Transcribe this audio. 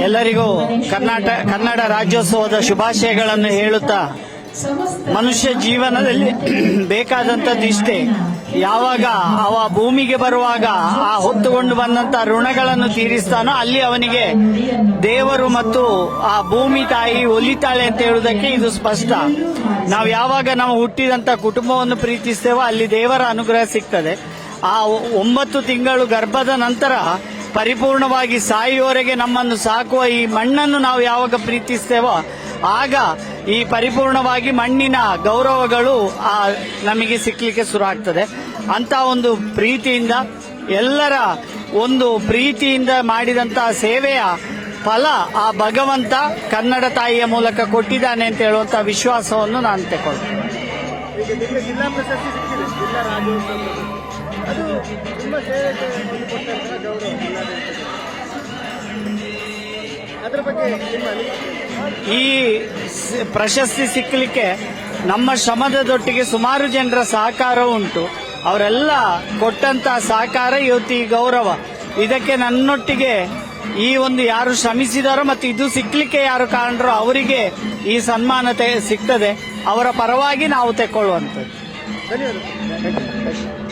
ಎಲ್ಲರಿಗೂ ಕನ್ನಡ ರಾಜ್ಯೋತ್ಸವದ ಶುಭಾಶಯಗಳನ್ನು ಹೇಳುತ್ತಾ, ಮನುಷ್ಯ ಜೀವನದಲ್ಲಿ ಬೇಕಾದಂಥದ್ದು ಇಷ್ಟೇ. ಯಾವಾಗ ಅವ ಭೂಮಿಗೆ ಬರುವಾಗ ಆ ಹೊತ್ತುಕೊಂಡು ಬಂದಂತ ಋಣಗಳನ್ನು ತೀರಿಸ್ತಾನೋ ಅಲ್ಲಿ ಅವನಿಗೆ ದೇವರು ಮತ್ತು ಆ ಭೂಮಿ ತಾಯಿ ಒಲಿತಾಳೆ ಅಂತ ಹೇಳುವುದಕ್ಕೆ ಇದು ಸ್ಪಷ್ಟ. ನಾವು ಯಾವಾಗ ನಾವು ಹುಟ್ಟಿದಂತ ಕುಟುಂಬವನ್ನು ಪ್ರೀತಿಸ್ತೇವೋ ಅಲ್ಲಿ ದೇವರ ಅನುಗ್ರಹ ಸಿಗ್ತದೆ. ಆ 9 ತಿಂಗಳು ಗರ್ಭದ ನಂತರ ಪರಿಪೂರ್ಣವಾಗಿ ಸಾಯುವವರೆಗೆ ನಮ್ಮನ್ನು ಸಾಕುವ ಈ ಮಣ್ಣನ್ನು ನಾವು ಯಾವಾಗ ಪ್ರೀತಿಸ್ತೇವೋ ಆಗ ಈ ಪರಿಪೂರ್ಣವಾಗಿ ಮಣ್ಣಿನ ಗೌರವಗಳು ನಮಗೆ ಸಿಕ್ಕಲಿಕ್ಕೆ ಶುರು ಆಗ್ತದೆ. ಅಂತ ಒಂದು ಪ್ರೀತಿಯಿಂದ, ಎಲ್ಲರ ಒಂದು ಪ್ರೀತಿಯಿಂದ ಮಾಡಿದಂತಹ ಸೇವೆಯ ಫಲ ಆ ಭಗವಂತ ಕನ್ನಡ ತಾಯಿಯ ಮೂಲಕ ಕೊಟ್ಟಿದ್ದಾನೆ ಅಂತ ಹೇಳುವಂತ ವಿಶ್ವಾಸವನ್ನು ನಾನು ತಗೊಳ್ತೇನೆ. ಜಿಲ್ಲಾ ಪ್ರಶಸ್ತಿ ಸಿಕ್ಕಿದೆ, ಜಿಲ್ಲಾ ರಾಜ್ಯೋತ್ಸವ. ಅದು ತುಂಬ ಸೇವೆಗೆ ಒಂದು ಕೊಟ್ಟಂತಹ ಗೌರವ. ಅದರ ಬಗ್ಗೆ ಈ ಪ್ರಶಸ್ತಿ ಸಿಕ್ಕಲಿಕ್ಕೆ ನಮ್ಮ ಶ್ರಮದೊಟ್ಟಿಗೆ ಸುಮಾರು ಜನರ ಸಹಕಾರ ಉಂಟು. ಅವರೆಲ್ಲ ಕೊಟ್ಟಂತಹ ಸಹಕಾರ ಇವತ್ತು ಈ ಗೌರವ. ಇದಕ್ಕೆ ನನ್ನೊಟ್ಟಿಗೆ ಈ ಒಂದು ಯಾರು ಶ್ರಮಿಸಿದಾರೋ ಮತ್ತು ಇದು ಸಿಕ್ಕಲಿಕ್ಕೆ ಯಾರು ಕಾರಣರೋ ಅವರಿಗೆ ಈ ಸನ್ಮಾನತೆ ಸಿಗ್ತದೆ. ಅವರ ಪರವಾಗಿ ನಾವು ತೆಕ್ಕೊಳ್ಳುವಂಥದ್ದು. ಧನ್ಯವಾದ.